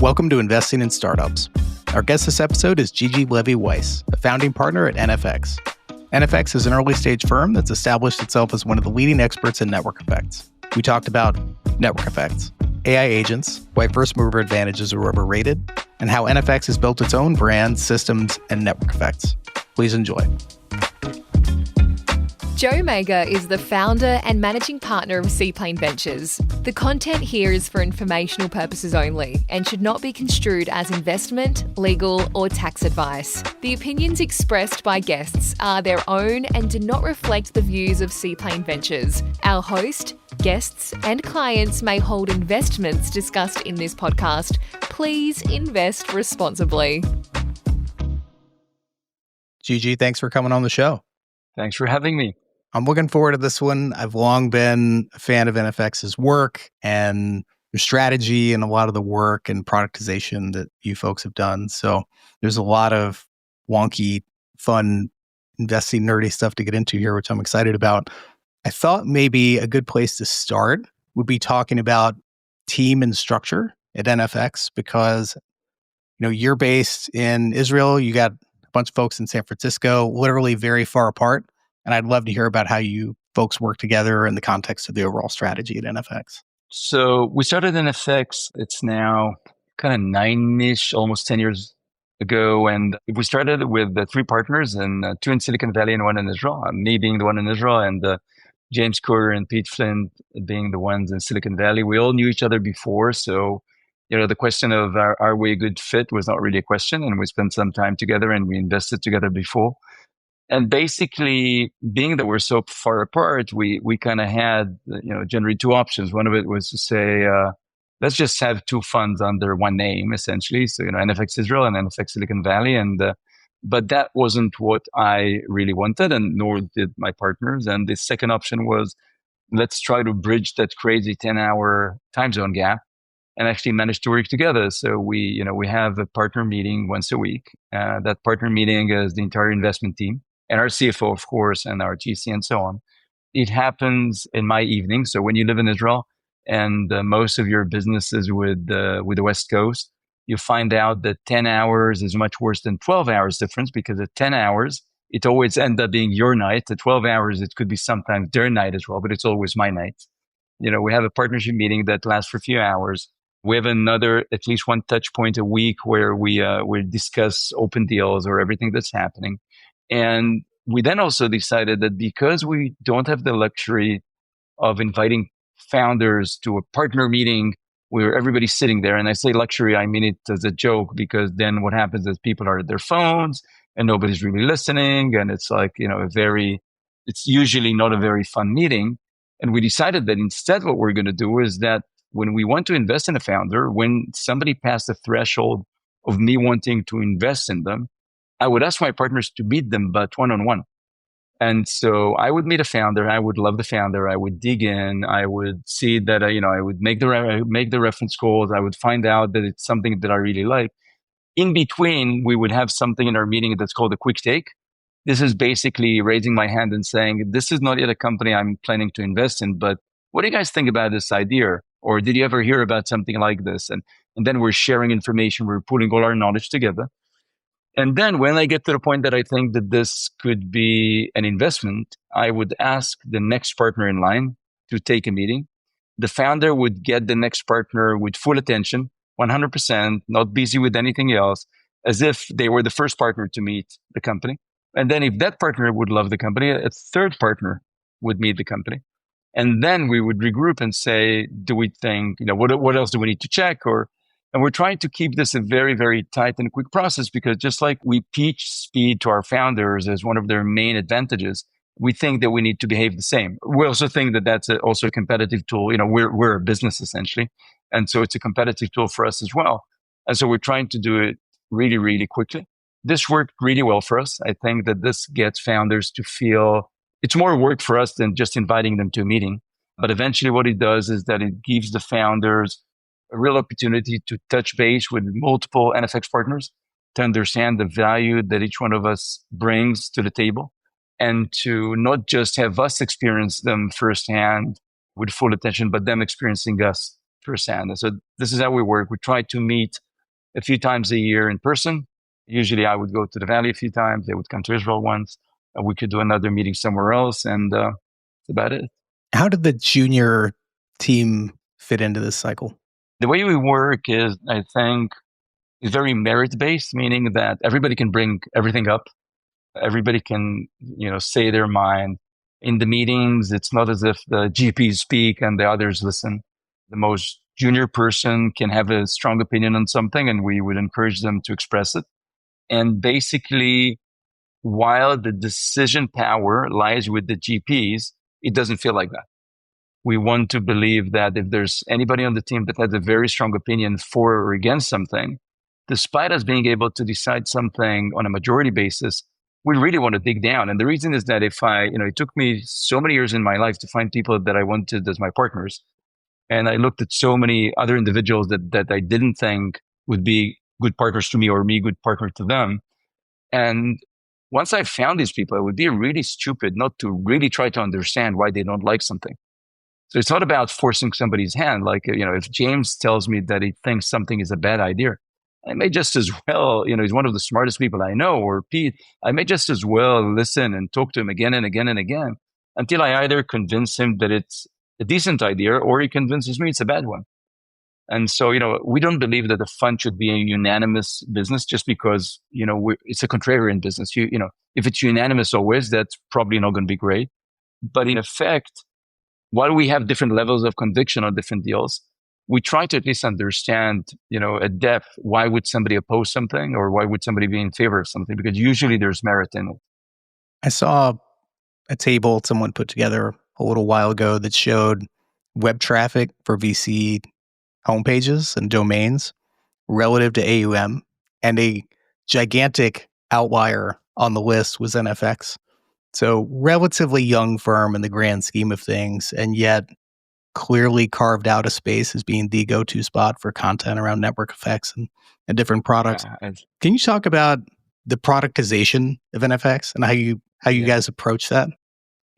Welcome to Investing in Startups. Our guest this episode is Gigi Levy-Weiss, a founding partner at NFX. NFX is an early-stage firm that's established itself as one of the leading experts in network effects. We talked about network effects, AI agents, why first-mover advantages are overrated, and how NFX has built its own brand, systems, and network effects. Please enjoy. Joe Mager is the founder and managing partner of Seaplane Ventures. The content here is for informational purposes only and should not be construed as investment, legal, or tax advice. The opinions expressed by guests are their own and do not reflect the views of Seaplane Ventures. Our host, guests, and clients may hold investments discussed in this podcast. Please invest responsibly. Gigi, thanks for coming on the show. Thanks for having me. I'm looking forward to this one. I've long been a fan of NFX's work and your strategy and a lot of the work and productization that you folks have done. So there's a lot of wonky, fun, investing, nerdy stuff to get into here, which I'm excited about. I thought maybe a good place to start would be talking about team and structure at NFX because, you're based in Israel. You got a bunch of folks in San Francisco, literally very far apart. And I'd love to hear about how you folks work together in the context of the overall strategy at NFX. So we started NFX, it's now kind of 9-ish, almost 10 years ago. And we started with the 3 partners, and 2 in Silicon Valley and 1 in Israel. Me being the one in Israel, and James Courier and Pete Flynn being the ones in Silicon Valley. We all knew each other before. So, the question of are we a good fit was not really a question. And we spent some time together and we invested together before. And basically, being that we're so far apart, we kind of had, generally 2 options. One of it was to say, let's just have 2 funds under one name, essentially. So, NFX Israel and NFX Silicon Valley. But that wasn't what I really wanted, and nor did my partners. And the second option was, let's try to bridge that crazy 10-hour time zone gap and actually manage to work together. So we have a partner meeting once a week. That partner meeting is the entire investment team. And our CFO, of course, and our GC and so on. It happens in my evening. So when you live in Israel and most of your business is with the West Coast, you find out that 10 hours is much worse than 12 hours difference, because at 10 hours, it always ends up being your night. At 12 hours, it could be sometimes their night as well, but it's always my night. We have a partnership meeting that lasts for a few hours. We have at least one touch point a week where we discuss open deals or everything that's happening. And we then also decided that because we don't have the luxury of inviting founders to a partner meeting where everybody's sitting there, and I say luxury, I mean it as a joke, because then what happens is people are at their phones and nobody's really listening. And it's like, it's usually not a very fun meeting. And we decided that instead what we're going to do is that when we want to invest in a founder, when somebody passed the threshold of me wanting to invest in them, I would ask my partners to meet them, but one-on-one. And so I would meet a founder. I would love the founder. I would dig in. I would see that, I would make the reference calls. I would find out that it's something that I really like. In between, we would have something in our meeting that's called a quick take. This is basically raising my hand and saying, this is not yet a company I'm planning to invest in, but what do you guys think about this idea? Or did you ever hear about something like this? And then we're sharing information. We're putting all our knowledge together. And then when I get to the point that I think that this could be an investment, I would ask the next partner in line to take a meeting. The founder would get the next partner with full attention, 100%, not busy with anything else, as if they were the first partner to meet the company. And then if that partner would love the company, a third partner would meet the company. And then we would regroup and say, do we think, what else do we need to check? And we're trying to keep this a very, very tight and quick process, because just like we teach speed to our founders as one of their main advantages, we think that we need to behave the same. We also think that that's also a competitive tool. We're a business essentially. And so it's a competitive tool for us as well. And so we're trying to do it really, really quickly. This worked really well for us. I think that this gets founders to feel it's more work for us than just inviting them to a meeting. But eventually what it does is that it gives the founders a real opportunity to touch base with multiple NFX partners, to understand the value that each one of us brings to the table, and to not just have us experience them firsthand with full attention, but them experiencing us firsthand. And so this is how we work. We try to meet a few times a year in person. Usually I would go to the Valley a few times. They would come to Israel once. We could do another meeting somewhere else. And that's about it. How did the junior team fit into this cycle? The way we work is, I think, is very merit-based, meaning that everybody can bring everything up. Everybody can, say their mind. In the meetings, it's not as if the GPs speak and the others listen. The most junior person can have a strong opinion on something, and we would encourage them to express it. And basically, while the decision power lies with the GPs, it doesn't feel like that. We want to believe that if there's anybody on the team that has a very strong opinion for or against something, despite us being able to decide something on a majority basis, we really want to dig down. And the reason is that it took me so many years in my life to find people that I wanted as my partners. And I looked at so many other individuals that I didn't think would be good partners to me or me good partner to them. And once I found these people, it would be really stupid not to really try to understand why they don't like something. So it's not about forcing somebody's hand. Like, if James tells me that he thinks something is a bad idea, I may just as well, he's one of the smartest people I know, or Pete, I may just as well listen and talk to him again and again and again until I either convince him that it's a decent idea or he convinces me it's a bad one. And so, we don't believe that the fund should be a unanimous business just because, it's a contrarian business. If it's unanimous always, that's probably not going to be great. But in effect, while we have different levels of conviction on different deals, we try to at least understand, at depth, why would somebody oppose something or why would somebody be in favor of something? Because usually there's merit in it. I saw a table someone put together a little while ago that showed web traffic for VC homepages and domains relative to AUM, and a gigantic outlier on the list was NFX. So relatively young firm in the grand scheme of things, and yet clearly carved out a space as being the go-to spot for content around network effects and different products. Can you talk about the productization of NFX and how you guys approach that?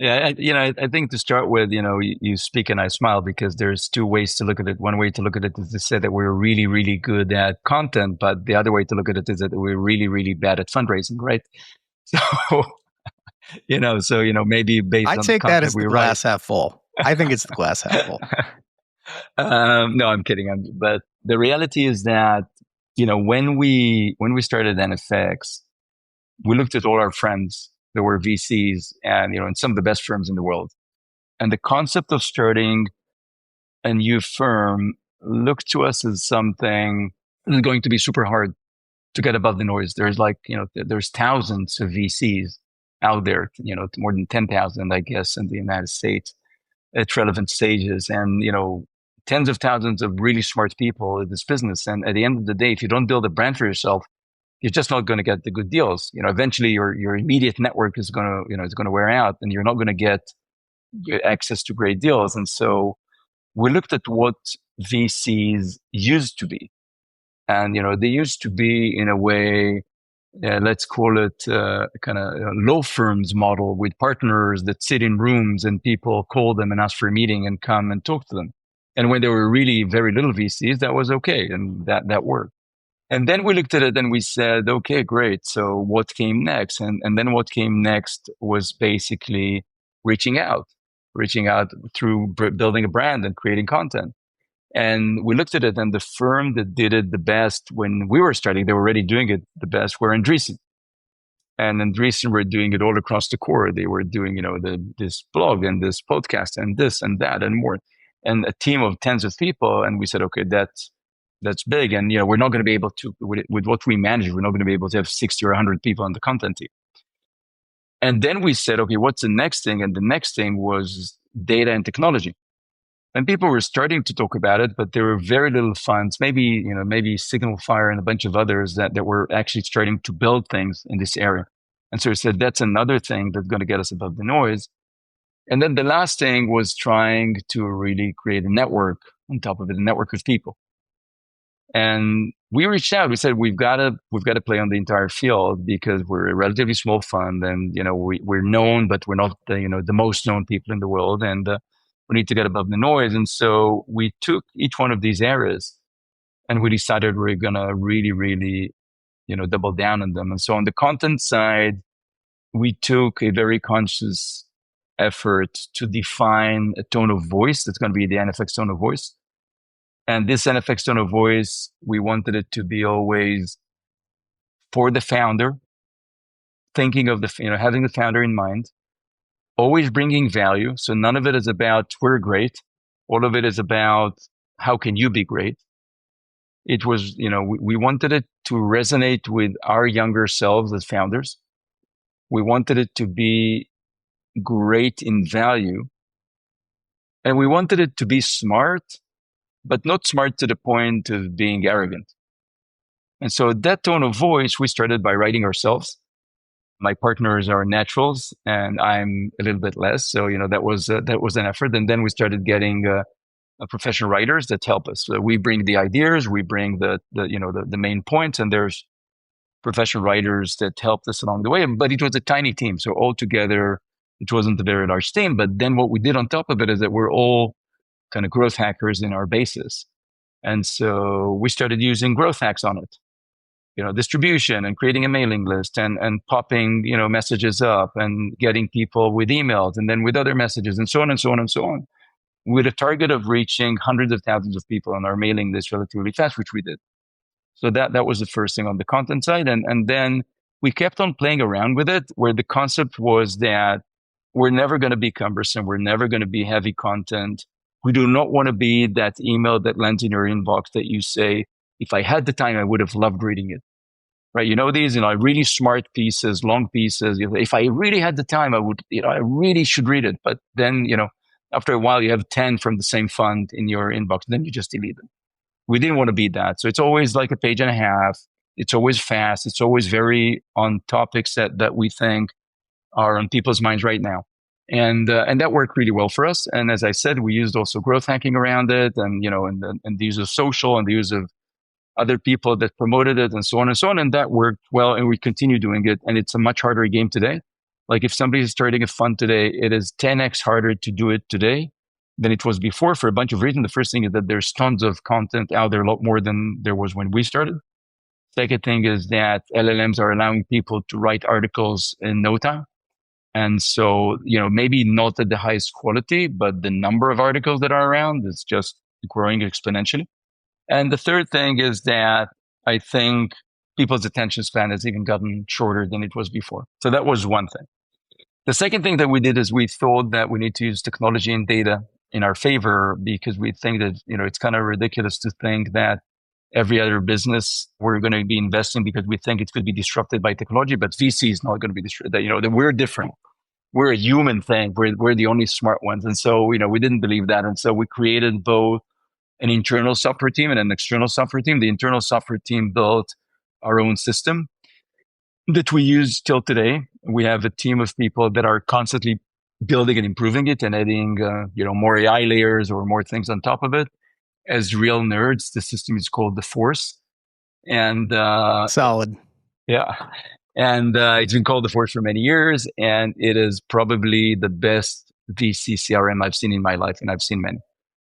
Yeah, I think to start with, you speak and I smile because there's two ways to look at it. One way to look at it is to say that we're really, really good at content, but the other way to look at it is that we're really, really bad at fundraising, right? So, maybe based on I take that as the glass half full. I think it's the glass half full. No, I'm kidding. But the reality is that, when we started NFX, we looked at all our friends that were VCs and, and some of the best firms in the world. And the concept of starting a new firm looked to us as something that's going to be super hard to get above the noise. There's there's thousands of VCs out there, more than 10,000, I guess, in the United States at relevant stages. And, tens of thousands of really smart people in this business. And at the end of the day, if you don't build a brand for yourself, you're just not going to get the good deals. Eventually your immediate network is going to, it's going to wear out and you're not going to get access to great deals. And so we looked at what VCs used to be. And, they used to be in a way, let's call it kind of law firms model with partners that sit in rooms and people call them and ask for a meeting and come and talk to them. And when there were really very little VCs, that was okay. And that worked. And then we looked at it and we said, okay, great. So what came next? And then what came next was basically reaching out through building a brand and creating content. And we looked at it, and the firm that did it the best when we were starting, they were already doing it the best, were Andreessen. And Andreessen were doing it all across the core. They were doing, this blog and this podcast and this and that and more. And a team of tens of people. And we said, okay, that's big. And, we're not going to be able to, with what we manage, we're not going to be able to have 60 or 100 people on the content team. And then we said, okay, what's the next thing? And the next thing was data and technology. And people were starting to talk about it, but there were very little funds, maybe Signal Fire and a bunch of others that were actually starting to build things in this area. And so we said, that's another thing that's going to get us above the noise. And then the last thing was trying to really create a network on top of it, a network of people. And we reached out. We said, we've got to play on the entire field because we're a relatively small fund, and we're known, but we're not the most known people in the world, and we need to get above the noise. And so we took each one of these areas And we decided we're going to really, really, double down on them. And so on the content side, we took a very conscious effort to define a tone of voice that's going to be the NFX tone of voice. And this NFX tone of voice, we wanted it to be always for the founder, thinking of having the founder in mind, always bringing value. So none of it is about we're great. All of it is about how can you be great. It was, we wanted it to resonate with our younger selves as founders. We wanted it to be great in value. And we wanted it to be smart, but not smart to the point of being arrogant. And so that tone of voice, we started by writing ourselves. My partners are naturals and I'm a little bit less. So, that was an effort. And then we started getting professional writers that help us. So we bring the ideas, we bring the main points, and there's professional writers that helped us along the way. But it was a tiny team. So altogether, it wasn't a very large team. But then what we did on top of it is that we're all kind of growth hackers in our basis. And so we started using growth hacks on it. Distribution and creating a mailing list and popping, messages up and getting people with emails and then with other messages and so on and so on and so on, with a target of reaching hundreds of thousands of people on our mailing list relatively fast, which we did. So that was the first thing on the content side. And then we kept on playing around with it, where the concept was that we're never going to be cumbersome. We're never going to be heavy content. We do not want to be that email that lands in your inbox that you say, if I had the time, I would have loved reading it. Right? These, really smart pieces, long pieces. If I really had the time, I would, I really should read it. But then, after a while, you have 10 from the same fund in your inbox, then you just delete them. We didn't want to be that. So it's always like a page and a half. It's always fast. It's always very on topics that we think are on people's minds right now. And that worked really well for us. And as I said, we used also growth hacking around it and, and the use of social and the use of other people that promoted it and so on and so on. And that worked well. And we continue doing it. And it's a much harder game today. Like if somebody is starting a fund today, it is 10x harder to do it today than it was before for a bunch of reasons. The first thing is that there's tons of content out there, a lot more than there was when we started. Second thing is that LLMs are allowing people to write articles in no time. And so, maybe not at the highest quality, but the number of articles that are around is just growing exponentially. And the third thing is that I think people's attention span has even gotten shorter than it was before. So that was one thing. The second thing that we did is we thought that we need to use technology and data in our favor, because we think that, it's kind of ridiculous to think that every other business we're going to be investing because we think it could be disrupted by technology, but VC is not going to be disrupted. That we're different. We're a human thing. We're the only smart ones. And so, we didn't believe that. And so we created both an internal software team and an external software team. The internal software team built our own system that we use till today. We have a team of people that are constantly building and improving it and adding, more AI layers or more things on top of it. As real nerds, the system is called The Force. And solid. Yeah. And it's been called The Force for many years. And it is probably the best VC CRM I've seen in my life. And I've seen many.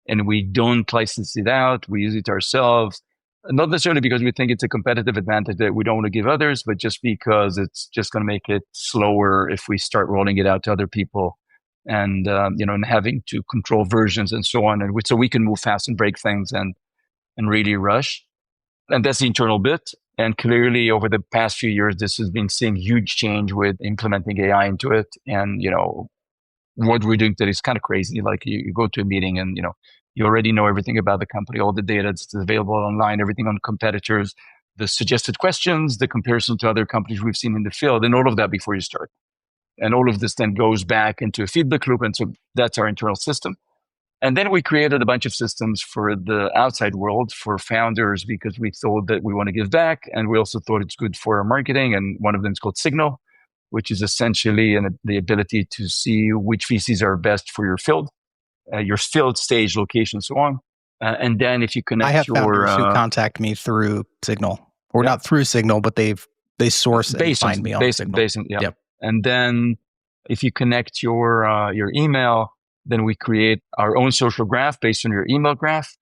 And we don't license it out. We use it ourselves, not necessarily because we think it's a competitive advantage that we don't want to give others, but just because it's just going to make it slower if we start rolling it out to other people and, and having to control versions and so on. And so we can move fast and break things and really rush. And that's the internal bit. And clearly over the past few years, this has been seeing huge change with implementing AI into it. And, what we're doing today is kind of crazy. Like you go to a meeting and, you already know everything about the company, all the data that's available online, everything on competitors, the suggested questions, the comparison to other companies we've seen in the field, and all of that before you start. And all of this then goes back into a feedback loop. And so that's our internal system. And then we created a bunch of systems for the outside world, for founders, because we thought that we want to give back. And we also thought it's good for our marketing. And one of them is called Signal, which is essentially the ability to see which VCs are best for your field stage, location, so on. And then if you connect I have founders who contact me through Signal, or not through Signal, but they source and find me on Signal. Yep. And then if you connect your email, then we create our own social graph based on your email graph.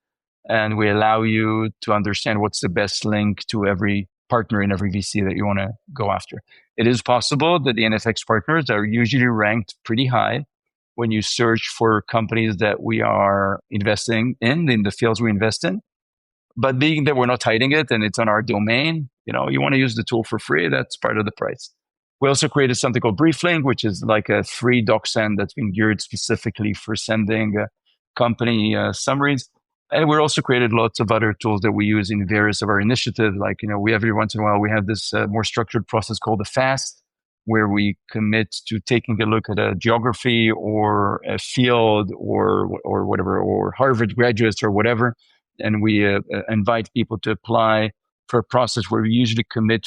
And we allow you to understand what's the best link to every partner in every VC that you want to go after. It is possible that the NFX partners are usually ranked pretty high when you search for companies that we are investing in the fields we invest in. But being that we're not hiding it and it's on our domain, you want to use the tool for free. That's part of the price. We also created something called BriefLink, which is like a free doc send that's been geared specifically for sending company summaries. And we also created lots of other tools that we use in various of our initiatives. Like, we every once in a while, we have this more structured process called the FAST, where we commit to taking a look at a geography or a field or whatever, or Harvard graduates or whatever. And we invite people to apply for a process where we usually commit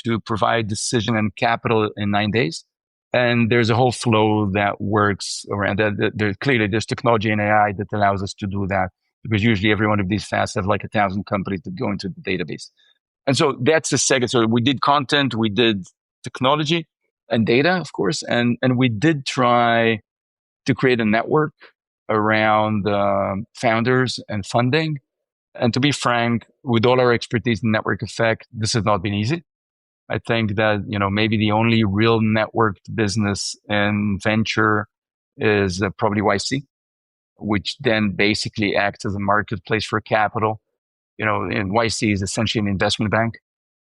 to provide decision and capital in 9 days. And there's a whole flow that works around that. Clearly, there's technology and AI that allows us to do that, because usually every one of these fasts have like 1,000 companies that go into the database. And so that's the second. So we did content, we did technology and data, of course. And we did try to create a network around founders and funding. And to be frank, with all our expertise in network effect, this has not been easy. I think that, maybe the only real networked business in venture is probably YC, which then basically acts as a marketplace for capital. And YC is essentially an investment bank,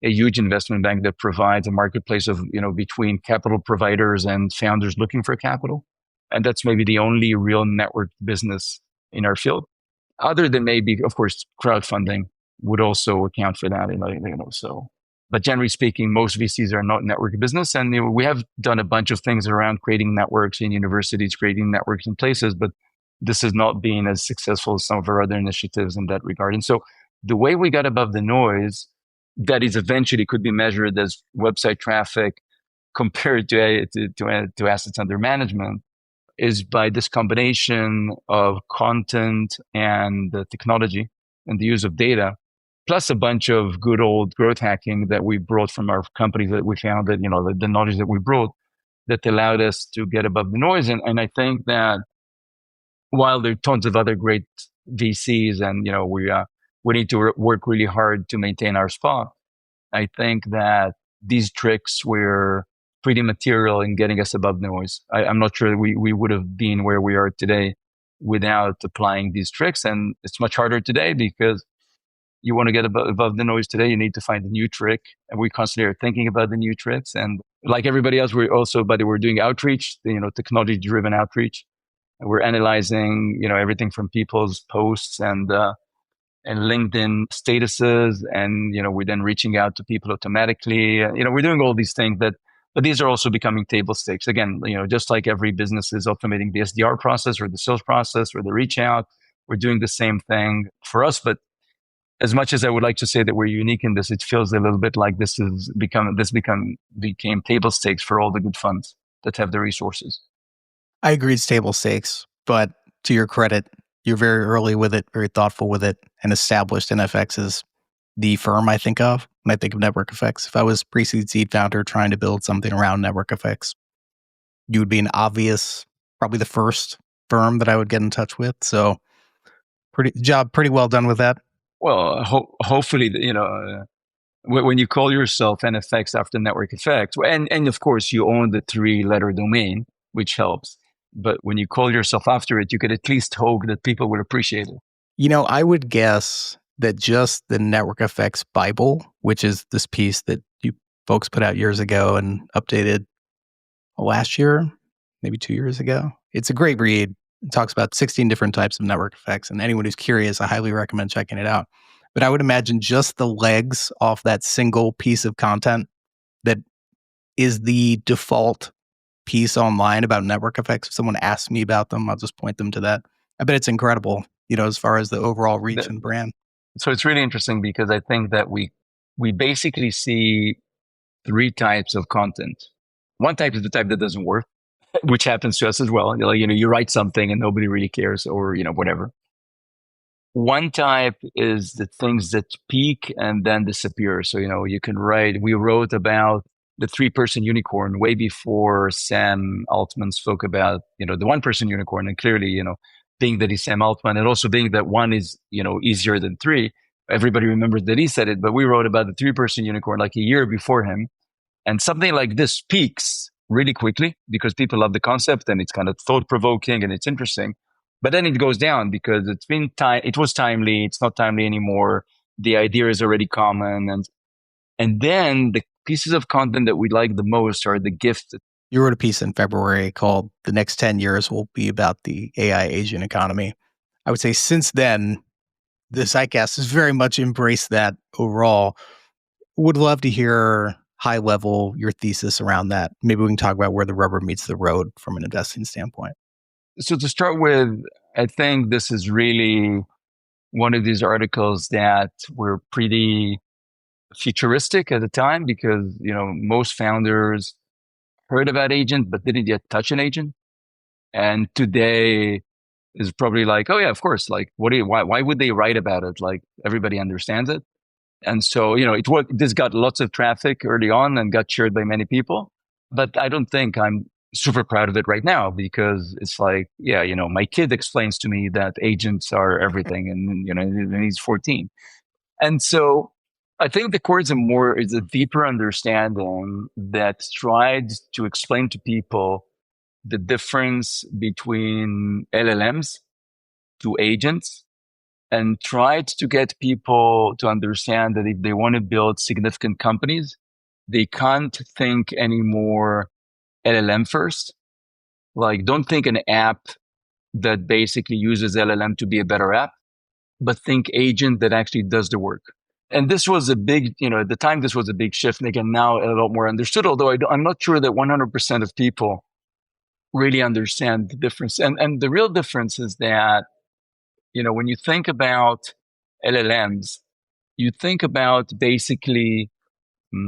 a huge investment bank that provides a marketplace of, between capital providers and founders looking for capital. And that's maybe the only real networked business in our field. Other than maybe, of course, crowdfunding would also account for that. So, but generally speaking, most VCs are not network business. And we have done a bunch of things around creating networks in universities, creating networks in places, but this has not been as successful as some of our other initiatives in that regard. And so the way we got above the noise, that is eventually could be measured as website traffic compared to assets under management, is by this combination of content and the technology and the use of data, plus a bunch of good old growth hacking that we brought from our companies that we founded, the knowledge that we brought that allowed us to get above the noise. And I think that while there are tons of other great VCs and, we need to work really hard to maintain our spot, I think that these tricks were pretty material in getting us above noise. I'm not sure we would have been where we are today without applying these tricks. And it's much harder today because you want to get above the noise today, you need to find a new trick. And we constantly are thinking about the new tricks. And like everybody else, we're doing outreach, technology-driven outreach. And we're analyzing, everything from people's posts and LinkedIn statuses. And, we're then reaching out to people automatically. We're doing all these things but these are also becoming table stakes. Again, just like every business is automating the SDR process or the sales process or the reach out, we're doing the same thing for us. But as much as I would like to say that we're unique in this, it feels a little bit like this became table stakes for all the good funds that have the resources. I agree it's table stakes, but to your credit, you're very early with it, very thoughtful with it, and established NFX as the firm I think of when I think of network effects. If I was pre-seed seed founder trying to build something around network effects, you would be an obvious, probably the first firm that I would get in touch with. So pretty well done with that. Well, hopefully, when you call yourself NFX after network effects, and of course you own the 3-letter domain, which helps. But when you call yourself after it, you could at least hope that people would appreciate it. I would guess that just the network effects Bible, which is this piece that you folks put out years ago and updated last year, maybe 2 years ago. It's a great read. It talks about 16 different types of network effects. And anyone who's curious, I highly recommend checking it out. But I would imagine just the legs off that single piece of content that is the default piece online about network effects. If someone asks me about them, I'll just point them to that. I bet it's incredible, as far as the overall reach and brand. So it's really interesting because I think that we basically see 3 types of content. One type is the type that doesn't work, which happens to us as well. You write something and nobody really cares or, whatever. One type is the things that peak and then disappear. So, you can write, we wrote about the 3-person unicorn way before Sam Altman spoke about, the 1-person unicorn. And clearly, being that he's Sam Altman, and also being that one is, easier than three. Everybody remembers that he said it, but we wrote about the 3-person unicorn like a year before him. And something like this peaks really quickly because people love the concept and it's kind of thought provoking and it's interesting. But then it goes down because it was timely. It's not timely anymore. The idea is already common. And then the pieces of content that we like the most are the gifts. You wrote a piece in February called "The Next 10 Years Will Be About the AI Agent Economy." I would say since then, the Zeitgeist has very much embraced that overall. Would love to hear high level your thesis around that. Maybe we can talk about where the rubber meets the road from an investing standpoint. So to start with, I think this is really one of these articles that were pretty futuristic at the time because, most founders heard about agent, but didn't yet touch an agent. And today is probably like, oh yeah, of course. Like, why would they write about it? Like everybody understands it. And so, this got lots of traffic early on and got shared by many people. But I don't think I'm super proud of it right now because it's like, yeah, my kid explains to me that agents are everything and he's 14. And so I think the core is a deeper understanding that tries to explain to people the difference between LLMs to agents and tried to get people to understand that if they want to build significant companies, they can't think anymore LLM first. Like, don't think an app that basically uses LLM to be a better app, but think agent that actually does the work. And this was a big, at the time, this was a big shift. And again, now a lot more understood, although I'm not sure that 100% of people really understand the difference. And the real difference is that, when you think about LLMs, you think about basically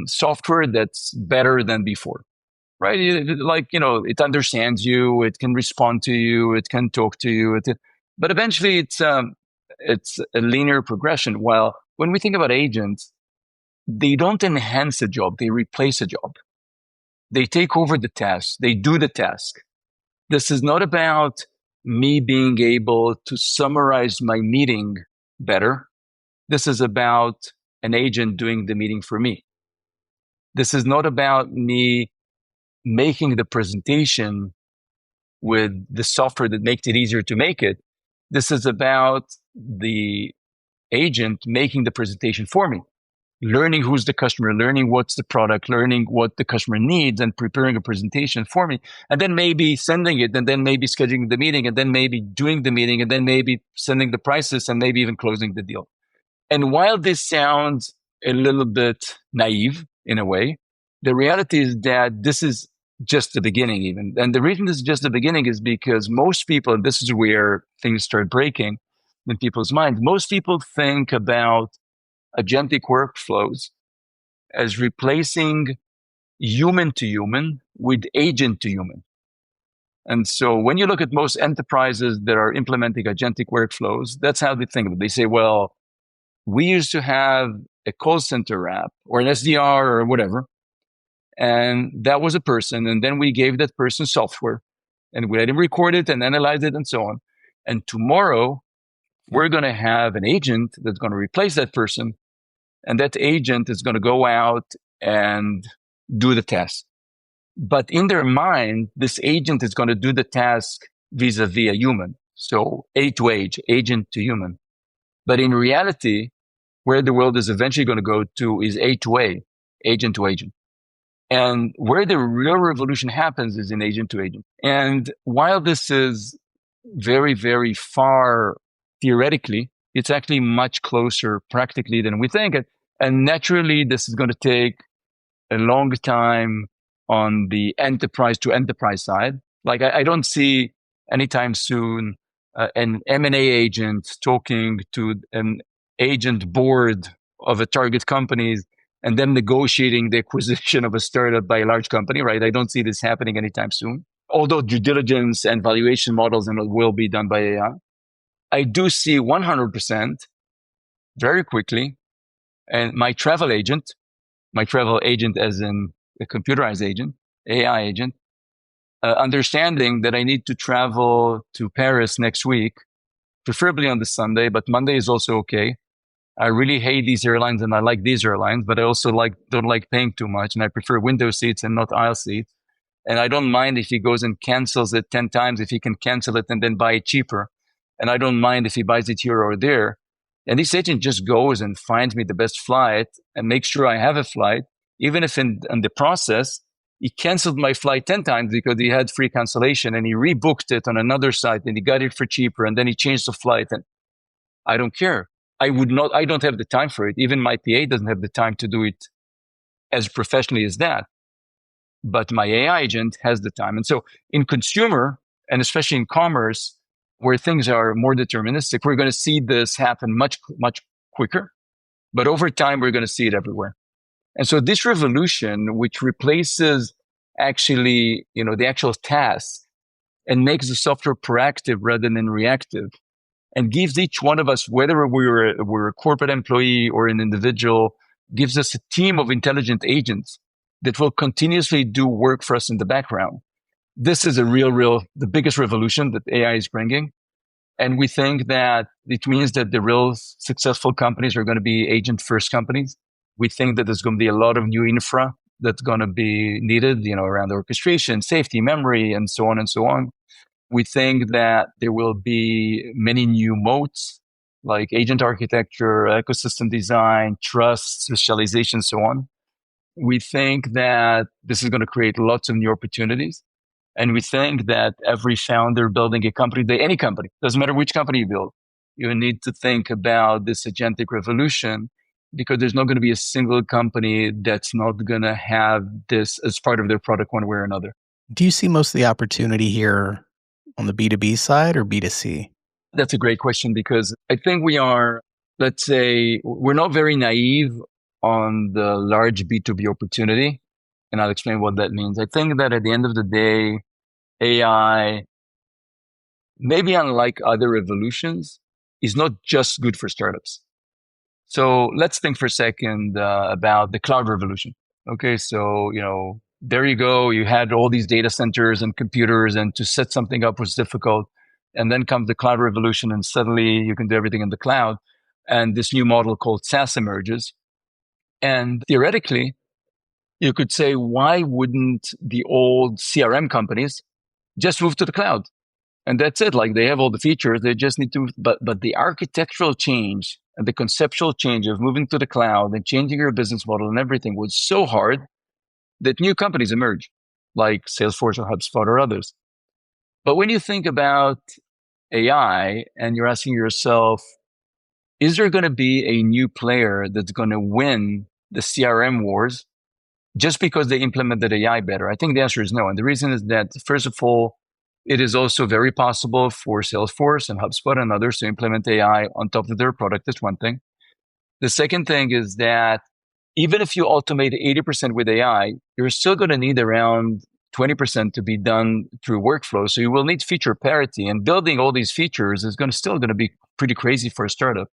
software that's better than before, right? It understands you, it can respond to you, it can talk to you, but eventually it's a linear progression. While when we think about agents, they don't enhance a job, they replace a job. They take over the task, they do the task. This is not about me being able to summarize my meeting better. This is about an agent doing the meeting for me. This is not about me making the presentation with the software that makes it easier to make it. This is about the agent making the presentation for me, learning who's the customer, learning what's the product, learning what the customer needs, and preparing a presentation for me. And then maybe sending it, and then maybe scheduling the meeting, and then maybe doing the meeting, and then maybe sending the prices, and maybe even closing the deal. And while this sounds a little bit naive in a way, the reality is that this is just the beginning even. And the reason this is just the beginning is because most people, and this is where things start breaking in people's minds, most people think about agentic workflows as replacing human to human with agent to human. And so when you look at most enterprises that are implementing agentic workflows, that's how they think of it. They say, well, we used to have a call center app or an SDR or whatever, and that was a person. And then we gave that person software and we let him record it and analyze it and so on. And tomorrow we're going to have an agent that's going to replace that person. And that agent is going to go out and do the task. But in their mind, this agent is going to do the task vis-a-vis a human. So A to H, agent to human. But in reality, where the world is eventually going to go to is A to A, agent to agent. And where the real revolution happens is in agent to agent. And while this is very, very far theoretically, it's actually much closer practically than we think. And naturally, this is going to take a long time on the enterprise to enterprise side. Like I don't see anytime soon an M&A agent talking to an agent board of a target companies and then negotiating the acquisition of a startup by a large company, right? I don't see this happening anytime soon. Although due diligence and valuation models and will be done by AI. I do see 100% very quickly, and my travel agent as in a computerized agent, AI agent, understanding that I need to travel to Paris next week, preferably on the Sunday, but Monday is also okay. I really hate these airlines and I like these airlines, but I also don't like paying too much, and I prefer window seats and not aisle seats. And I don't mind if he goes and cancels it 10 times, if he can cancel it and then buy it cheaper. And I don't mind if he buys it here or there. And this agent just goes and finds me the best flight and makes sure I have a flight, even if in the process, he canceled my flight 10 times because he had free cancellation, and he rebooked it on another site and he got it for cheaper, and then he changed the flight. And I don't care. I don't have the time for it. Even my PA doesn't have the time to do it as professionally as that. But my AI agent has the time. And so in consumer, and especially in commerce, where things are more deterministic, we're going to see this happen much, much quicker. But over time, we're going to see it everywhere. And so this revolution, which replaces actually, the actual task and makes the software proactive rather than reactive, and gives each one of us, whether we're a corporate employee or an individual, gives us a team of intelligent agents that will continuously do work for us in the background. This is the biggest revolution that AI is bringing. And we think that it means that the real successful companies are going to be agent-first companies. We think that there's going to be a lot of new infra that's going to be needed, around orchestration, safety, memory, and so on and so on. We think that there will be many new moats, like agent architecture, ecosystem design, trust, specialization, so on. We think that this is going to create lots of new opportunities. And we think that every founder building a company, any company, doesn't matter which company you build, you need to think about this agentic revolution, because there's not going to be a single company that's not going to have this as part of their product one way or another. Do you see most of the opportunity here on the B2B side or B2C? That's a great question, because I think we're not very naive on the large B2B opportunity. And I'll explain what that means. I think that at the end of the day, AI, maybe unlike other revolutions, is not just good for startups. So let's think for a second about the cloud revolution. Okay, so, there you go. You had all these data centers and computers, and to set something up was difficult. And then comes the cloud revolution, and suddenly you can do everything in the cloud. And this new model called SaaS emerges. And theoretically, you could say, why wouldn't the old CRM companies just move to the cloud? And that's it. Like, they have all the features. They just need to, but the architectural change and the conceptual change of moving to the cloud and changing your business model and everything was so hard that new companies emerge, like Salesforce or HubSpot or others. But when you think about AI and you're asking yourself, is there going to be a new player that's going to win the CRM wars just because they implemented AI better? I think the answer is no. And the reason is that, first of all, it is also very possible for Salesforce and HubSpot and others to implement AI on top of their product. That's one thing. The second thing is that even if you automate 80% with AI, you're still going to need around 20% to be done through workflow. So you will need feature parity, and building all these features is still going to be pretty crazy for a startup.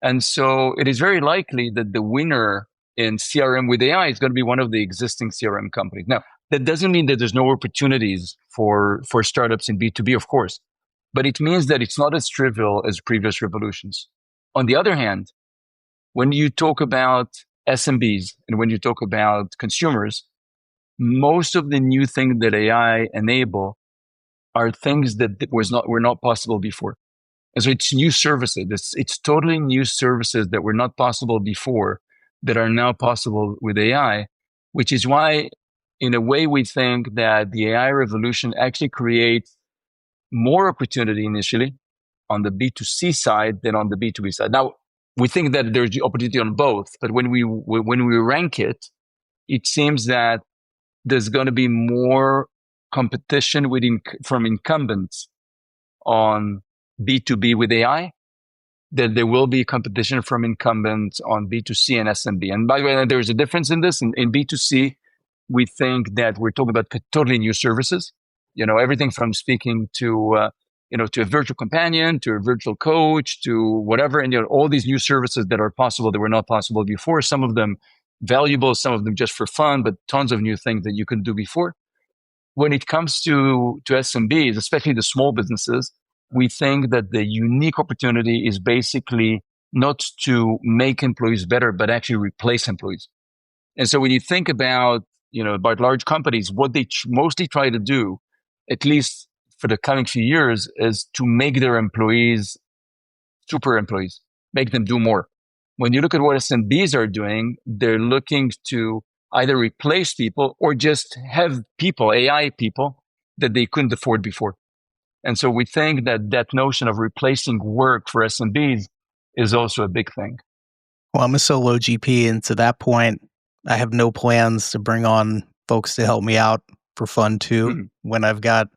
And so it is very likely that the winner in CRM with AI is going to be one of the existing CRM companies. Now, that doesn't mean that there's no opportunities for startups in B2B, of course, but it means that it's not as trivial as previous revolutions. On the other hand, when you talk about SMBs and when you talk about consumers, most of the new things that AI enable are things that were not possible before. And so it's new services. It's totally new services that were not possible before that are now possible with AI, which is why, in a way, we think that the AI revolution actually creates more opportunity initially on the B2C side than on the B2B side. Now, we think that there's opportunity on both, but when we rank it, it seems that there's going to be more competition from incumbents on B2B with AI, that there will be competition from incumbents on B2C and SMB. And by the way, there's a difference in this. In B2C, we think that we're talking about totally new services. Everything from speaking to a virtual companion, to a virtual coach, to whatever, and all these new services that are possible that were not possible before. Some of them valuable, some of them just for fun, but tons of new things that you couldn't do before. when it comes to SMBs, especially the small businesses, we think that the unique opportunity is basically not to make employees better, but actually replace employees. And so when you think about, about large companies, what they mostly try to do, at least for the coming few years, is to make their employees super employees, make them do more. When you look at what SMBs are doing, they're looking to either replace people or just have people, AI people, that they couldn't afford before. And so we think that that notion of replacing work for SMBs is also a big thing. Well, I'm a solo GP, and to that point, I have no plans to bring on folks to help me out for fun too. When I've got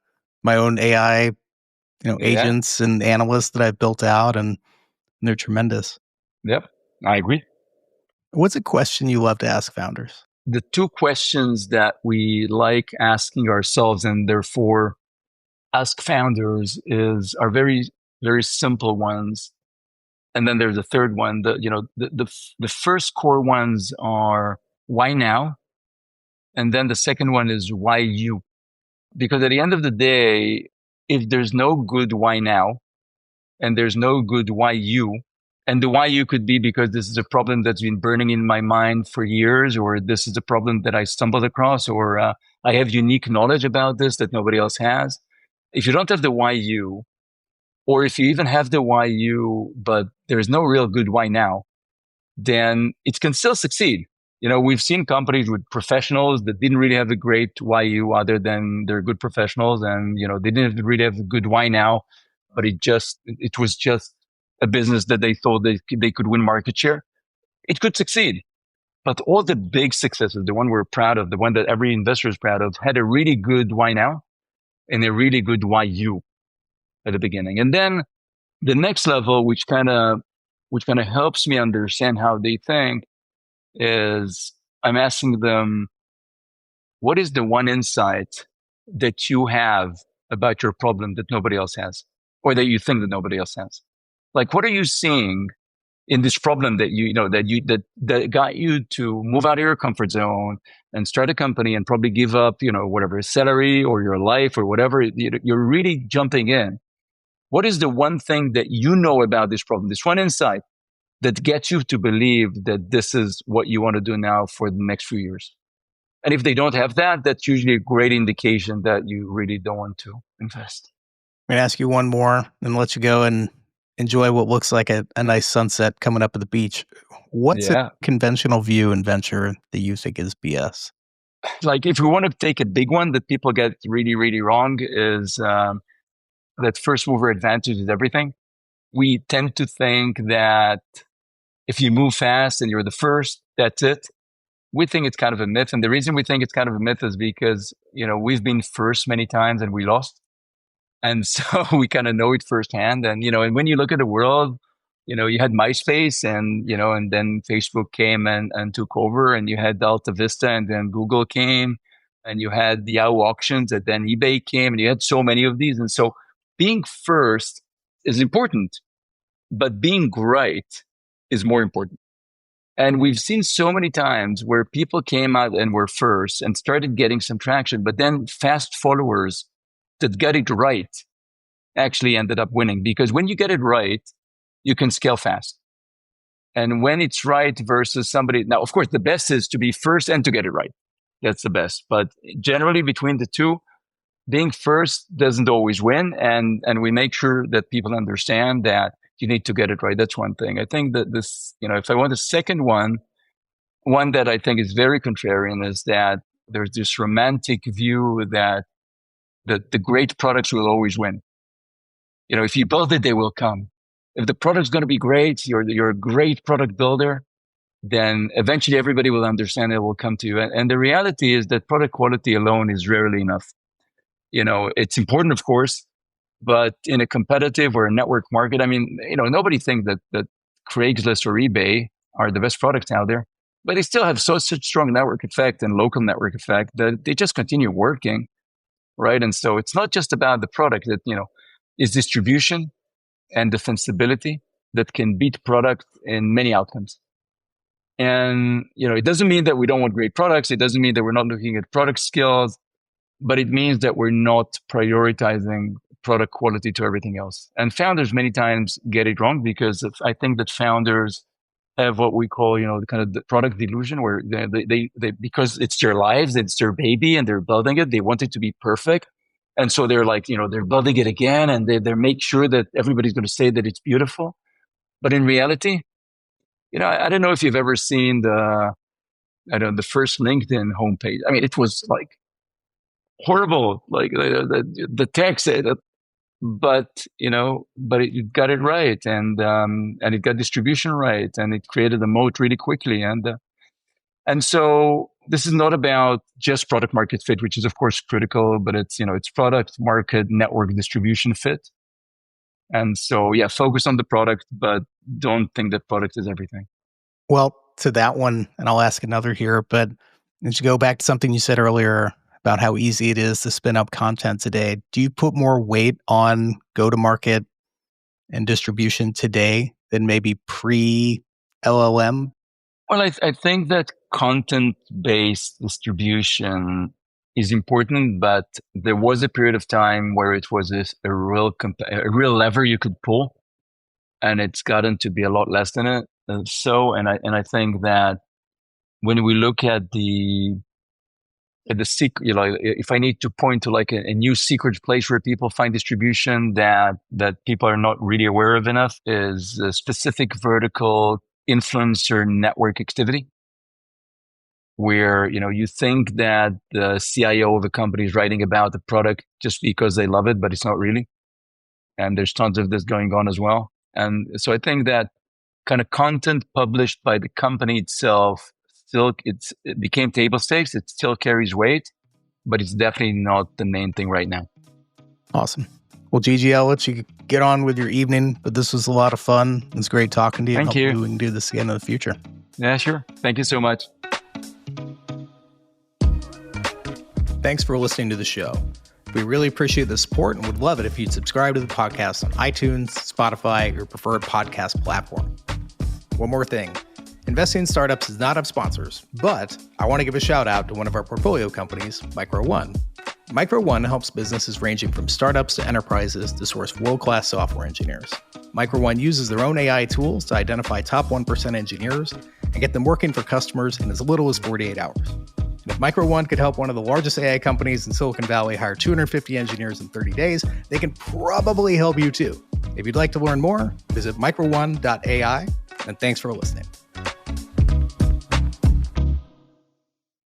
my own AI, agents and analysts that I've built out, and they're tremendous. Yep, I agree. What's a question you love to ask founders? The two questions that we like asking ourselves, and therefore ask founders, are very, very simple ones. And then there's a third one. The first core ones are why now? And then the second one is why you? Because at the end of the day, if there's no good why now, and there's no good why you, and the why you could be because this is a problem that's been burning in my mind for years, or this is a problem that I stumbled across, or I have unique knowledge about this that nobody else has. If you don't have the why you, or if you even have the why you, but there's no real good why now, then it can still succeed. We've seen companies with professionals that didn't really have a great why you other than they're good professionals, and they didn't really have a good why now, but it was just a business that they thought they could win market share. It could succeed. But all the big successes, the one we're proud of, the one that every investor is proud of, had a really good why now and a really good why you at the beginning. And then the next level, which kind of helps me understand how they think, is I'm asking them, what is the one insight that you have about your problem that nobody else has, or that you think that nobody else has? Like, what are you seeing in this problem that got you to move out of your comfort zone and start a company and probably give up, whatever salary or your life or whatever, you're really jumping in. What is the one thing that you know about this problem, this one insight that gets you to believe that this is what you want to do now for the next few years? And if they don't have that, that's usually a great indication that you really don't want to invest. I'm going to ask you one more and let you go and enjoy what looks like a nice sunset coming up at the beach. What's a conventional view in venture that you think is BS? Like, if we want to take a big one that people get really, really wrong, is that first mover advantage is everything. We tend to think that if you move fast and you're the first, that's it. We think it's kind of a myth. And the reason we think it's kind of a myth is because, we've been first many times and we lost. And so we kind of know it firsthand. And, and when you look at the world, you had MySpace and, and then Facebook came and took over, and you had Alta Vista, and then Google came, and you had the Yahoo auctions, and then eBay came, and you had so many of these. And so being first is important, but being right is more important. And we've seen so many times where people came out and were first and started getting some traction, but then fast followers that got it right actually ended up winning. Because when you get it right, you can scale fast. And when it's right versus somebody, now, of course, the best is to be first and to get it right. That's the best. But generally between the two, being first doesn't always win. And we make sure that people understand that you need to get it right. That's one thing. I think that this, if I want a second one that I think is very contrarian, is that there's this romantic view that the great products will always win. If you build it, they will come. If the product's going to be great, you're a great product builder, then eventually everybody will understand it will come to you. And the reality is that product quality alone is rarely enough. It's important, of course, but in a competitive or a network market, nobody thinks that Craigslist or eBay are the best products out there, but they still have such strong network effect and local network effect that they just continue working, right? And so it's not just about the product that, is distribution and defensibility that can beat product in many outcomes. And, it doesn't mean that we don't want great products. It doesn't mean that we're not looking at product skills. but it means that we're not prioritizing product quality to everything else. And founders many times get it wrong because I think that founders have what we call, the kind of the product delusion, where they because it's their lives, it's their baby, and they're building it. They want it to be perfect, and so they're like, they're building it again, and they make sure that everybody's going to say that it's beautiful. But in reality, I don't know if you've ever seen the first LinkedIn homepage. I mean, it was like horrible, like the text, but it got it right, and it got distribution right, and it created a moat really quickly, and so this is not about just product market fit, which is of course critical, but it's product market network distribution fit. And so focus on the product, but don't think that product is everything. Well, to that one, and I'll ask another here, but as you go back to something you said earlier about how easy it is to spin up content today, do you put more weight on go-to-market and distribution today than maybe pre-LLM? Well, I think that content-based distribution is important, but there was a period of time where it was a real lever you could pull, and it's gotten to be a lot less than it. And I think that when we look at the secret, if I need to point to like a new secret place where people find distribution that people are not really aware of enough, is a specific vertical influencer network activity, where you think that the CIO of a company is writing about the product just because they love it, but it's not really. And there's tons of this going on as well. And so I think that kind of content published by the company itself, it became table stakes. It still carries weight, but it's definitely not the main thing right now. Awesome. Well, Gigi, I'll let you get on with your evening, but this was a lot of fun. It's great talking to you. Thank you. Hopefully we can do this again in the future. Yeah, sure. Thank you so much. Thanks for listening to the show. We really appreciate the support and would love it if you'd subscribe to the podcast on iTunes, Spotify, your preferred podcast platform. One more thing. Investing in startups does not have sponsors, but I want to give a shout out to one of our portfolio companies, Micro One. Micro One helps businesses ranging from startups to enterprises to source world-class software engineers. Micro One uses their own AI tools to identify top 1% engineers and get them working for customers in as little as 48 hours. And if Micro One could help one of the largest AI companies in Silicon Valley hire 250 engineers in 30 days, they can probably help you too. If you'd like to learn more, visit microone.ai, and thanks for listening.